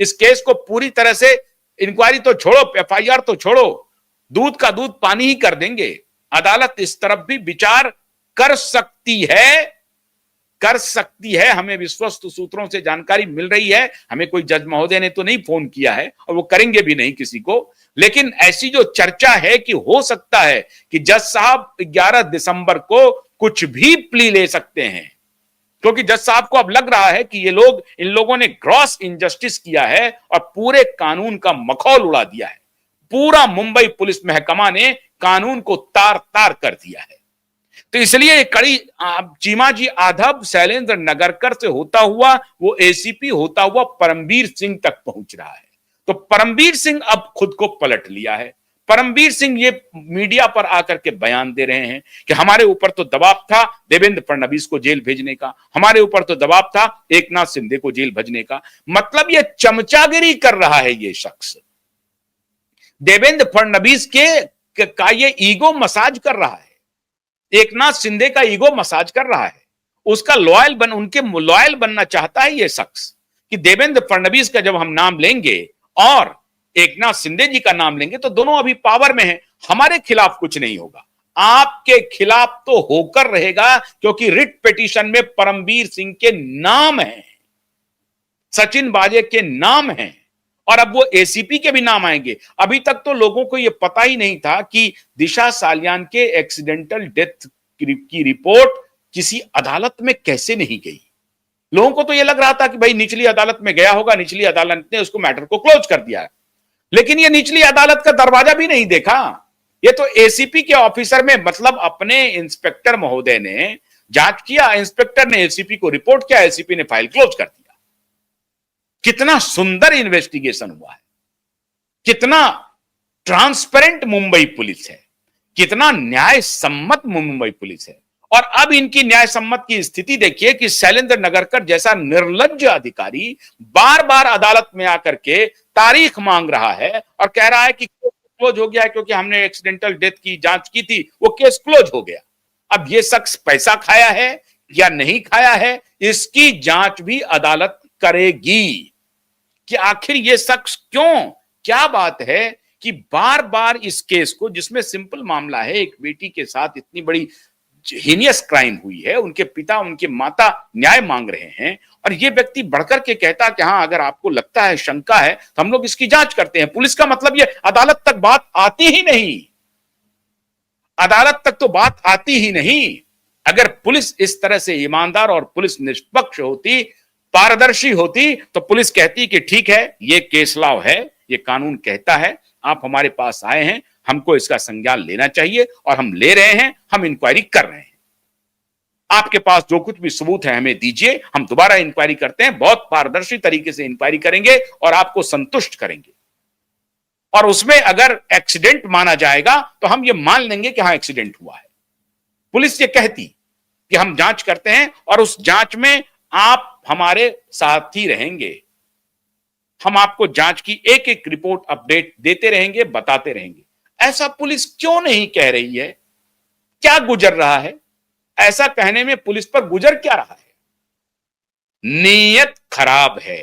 इस केस को पूरी तरह से, इंक्वायरी तो छोड़ो, एफआईआर तो छोड़ो, दूध का दूध पानी ही कर देंगे। अदालत इस तरफ भी विचार कर सकती है, हमें विश्वस्त सूत्रों से जानकारी मिल रही है। हमें कोई जज महोदय ने तो नहीं फोन किया है और वो करेंगे भी नहीं किसी को, लेकिन ऐसी जो चर्चा है कि हो सकता है कि जज साहब 11 दिसंबर को कुछ भी प्ली ले सकते हैं, क्योंकि जज साहब को अब लग रहा है कि इन लोगों ने ग्रॉस इनजस्टिस किया है और पूरे कानून का मखौल उड़ा दिया है। पूरा मुंबई पुलिस महकमा ने कानून को तार तार कर दिया है। तो इसलिए कड़ी चीमा जी आधब शैलेंद्र नगरकर से होता हुआ वो एसीपी होता हुआ परमवीर सिंह तक पहुंच रहा है। तो परमवीर सिंह अब खुद को पलट लिया है। परमवीर सिंह ये मीडिया पर आकर के बयान दे रहे हैं कि हमारे ऊपर तो दबाव था देवेंद्र फडणवीस को जेल भेजने का, हमारे ऊपर तो दबाव था एकनाथ शिंदे को जेल भेजने का। मतलब ये चमचागिरी कर रहा है ये शख्स, देवेंद्र फडणवीस का ये ईगो मसाज कर रहा है, एकनाथ शिंदे का ईगो मसाज कर रहा है, उसका उनके लॉयल बनना चाहता है ये शख्स कि देवेंद्र फडणवीस का जब हम नाम लेंगे और एकनाथ शिंदे जी का नाम लेंगे तो दोनों अभी पावर में हैं, हमारे खिलाफ कुछ नहीं होगा, आपके खिलाफ तो होकर रहेगा, क्योंकि रिट पिटीशन में परमवीर सिंह के नाम है, सचिन वाजे के नाम है और अब वो एसीपी के भी नाम आएंगे। अभी तक तो लोगों को यह पता ही नहीं था कि दिशा सालियान के एक्सीडेंटल डेथ की रिपोर्ट किसी अदालत में कैसे नहीं गई। लोगों को तो यह लग रहा था कि भाई निचली अदालत में गया होगा, निचली अदालत ने उसको मैटर को क्लोज कर दिया है, लेकिन यह निचली अदालत का दरवाजा भी नहीं देखा। यह तो एसीपी के ऑफिसर में, मतलब अपने इंस्पेक्टर महोदय ने जांच किया, इंस्पेक्टर ने एसीपी को रिपोर्ट किया, एसीपी ने फाइल क्लोज कर दिया। कितना सुंदर इन्वेस्टिगेशन हुआ है, कितना ट्रांसपेरेंट मुंबई पुलिस है, कितना न्याय सम्मत मुंबई पुलिस है। और अब इनकी न्याय सम्मत की स्थिति देखिए कि शैलेंद्र नगरकर जैसा निर्लज्ज अधिकारी बार बार अदालत में आकर के तारीख मांग रहा है और कह रहा है कि क्लोज हो गया है क्योंकि हमने एक्सीडेंटल डेथ की जांच की थी, वो केस क्लोज हो गया। अब ये शख्स पैसा खाया है या नहीं खाया है, इसकी जांच भी अदालत करेगी कि आखिर ये शख्स क्यों, क्या बात है कि बार बार इस केस को, जिसमें सिंपल मामला है, एक बेटी के साथ इतनी बड़ी हीनियस क्राइम हुई है, उनके पिता उनके माता न्याय मांग रहे हैं और ये व्यक्ति बढ़कर के कहता कि हाँ अगर आपको लगता है, शंका है तो हम लोग इसकी जांच करते हैं। पुलिस का मतलब ये अदालत तक बात आती ही नहीं, अदालत तक तो बात आती ही नहीं। अगर पुलिस इस तरह से ईमानदार और पुलिस निष्पक्ष होती, पारदर्शी होती, तो पुलिस कहती कि ठीक है ये केस लॉ है, ये कानून कहता है, आप हमारे पास आए हैं, हमको इसका संज्ञान लेना चाहिए और हम ले रहे हैं, हम इंक्वायरी कर रहे हैं, आपके पास जो कुछ भी सबूत है हमें दीजिए, हम दोबारा इंक्वायरी करते हैं, बहुत पारदर्शी तरीके से इंक्वायरी करेंगे और आपको संतुष्ट करेंगे। और उसमें अगर एक्सीडेंट माना जाएगा तो हम ये मान लेंगे कि हाँ एक्सीडेंट हुआ है। पुलिस ये कहती कि हम जांच करते हैं और उस जांच में आप हमारे साथ ही रहेंगे, हम आपको जांच की एक एक रिपोर्ट अपडेट देते रहेंगे, बताते रहेंगे। ऐसा पुलिस क्यों नहीं कह रही है? क्या गुजर रहा है? ऐसा कहने में पुलिस पर गुजर क्या रहा है? नीयत खराब है,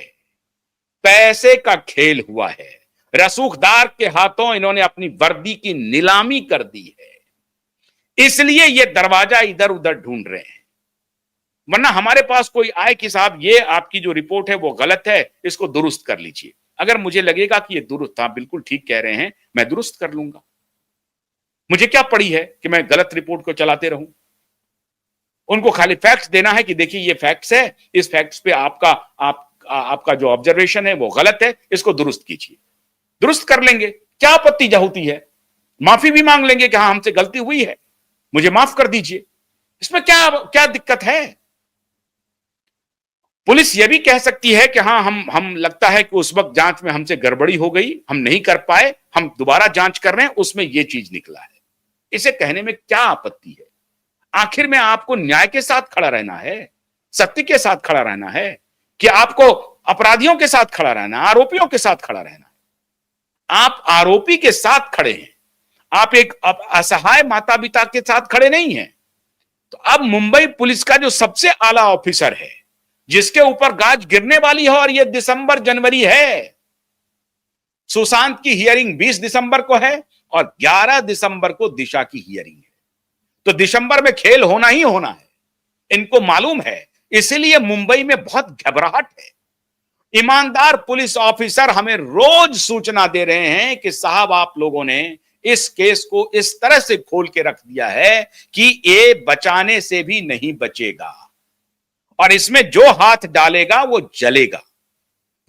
पैसे का खेल हुआ है, रसूखदार के हाथों इन्होंने अपनी वर्दी की नीलामी कर दी है, इसलिए ये दरवाजा इधर उधर ढूंढ रहे हैं। वरना हमारे पास कोई आए कि साहब ये आपकी जो रिपोर्ट है वो गलत है, इसको दुरुस्त कर लीजिए। अगर मुझे लगेगा कि ये दुरुस्त था, बिल्कुल ठीक कह रहे हैं, मैं दुरुस्त कर लूंगा। मुझे क्या पड़ी है कि मैं गलत रिपोर्ट को चलाते रहूं। उनको खाली फैक्ट्स देना है कि देखिए ये फैक्ट्स है, इस फैक्ट्स पे आपका जो ऑब्जर्वेशन है वो गलत है, इसको दुरुस्त कीजिए। दुरुस्त कर लेंगे, क्या आपत्ति होती है? माफी भी मांग लेंगे कि हाँ हमसे गलती हुई है, मुझे माफ कर दीजिए। इसमें क्या क्या दिक्कत है? पुलिस यह भी कह सकती है कि हाँ हम लगता है कि उस वक्त जांच में हमसे गड़बड़ी हो गई, हम नहीं कर पाए, हम दोबारा जांच कर रहे हैं, उसमें यह चीज निकला है। इसे कहने में क्या आपत्ति है? आखिर में आपको न्याय के साथ खड़ा रहना है, सत्य के साथ खड़ा रहना है कि आपको अपराधियों के साथ खड़ा रहना, आरोपियों के साथ खड़ा रहना है? आप आरोपी के साथ खड़े हैं, आप एक असहाय माता पिता के साथ खड़े नहीं हैं। तो अब मुंबई पुलिस का जो सबसे आला ऑफिसर है, जिसके ऊपर गाज गिरने वाली है, और ये दिसंबर जनवरी है। सुशांत की हियरिंग 20 दिसंबर को है और 11 दिसंबर को दिशा की हियरिंग है। तो दिसंबर में खेल होना ही होना है, इनको मालूम है। इसलिए मुंबई में बहुत घबराहट है। ईमानदार पुलिस ऑफिसर हमें रोज सूचना दे रहे हैं कि साहब, आप लोगों ने इस केस को इस तरह से खोल के रख दिया है कि ये बचाने से भी नहीं बचेगा, और इसमें जो हाथ डालेगा वो जलेगा,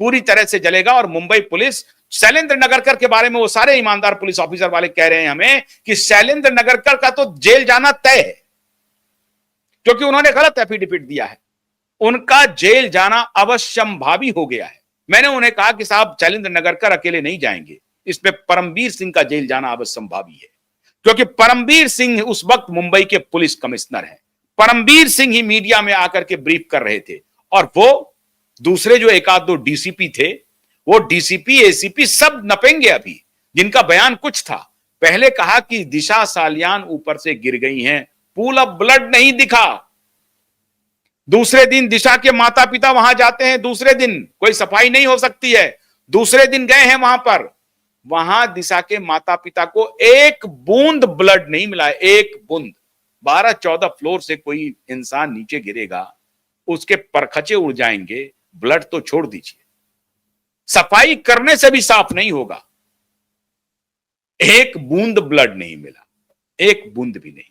पूरी तरह से जलेगा। और मुंबई पुलिस, शैलेंद्र नगरकर के बारे में वो सारे ईमानदार पुलिस ऑफिसर वाले कह रहे हैं हमें कि शैलेंद्र नगरकर का तो जेल जाना तय है, क्योंकि उन्होंने गलत एफिडेविट दिया है। उनका जेल जाना अवश्यंभावी हो गया है। मैंने उन्हें कहा कि साहब, शैलेंद्र नगरकर अकेले नहीं जाएंगे, इस पे परमवीर सिंह का जेल जाना अवश्यंभावी है, क्योंकि परमवीर सिंह उस वक्त मुंबई के पुलिस कमिश्नर हैं। परमवीर सिंह ही मीडिया में आकर के ब्रीफ कर रहे थे, और वो दूसरे जो एक आध दो डीसीपी थे, वो डीसीपी एसीपी सब नपेंगे अभी, जिनका बयान कुछ था। पहले कहा कि दिशा सालियान ऊपर से गिर गई हैं, पूल ऑफ ब्लड नहीं दिखा। दूसरे दिन दिशा के माता पिता वहां जाते हैं, दूसरे दिन कोई सफाई नहीं हो सकती है, दूसरे दिन गए हैं वहां पर, वहां दिशा के माता पिता को एक बूंद ब्लड नहीं मिला, एक बूंद। 12-14 फ्लोर से कोई इंसान नीचे गिरेगा, उसके परखचे उड़ जाएंगे, ब्लड तो छोड़ दीजिए, सफाई करने से भी साफ नहीं होगा। एक बूंद ब्लड नहीं मिला, एक बूंद भी नहीं।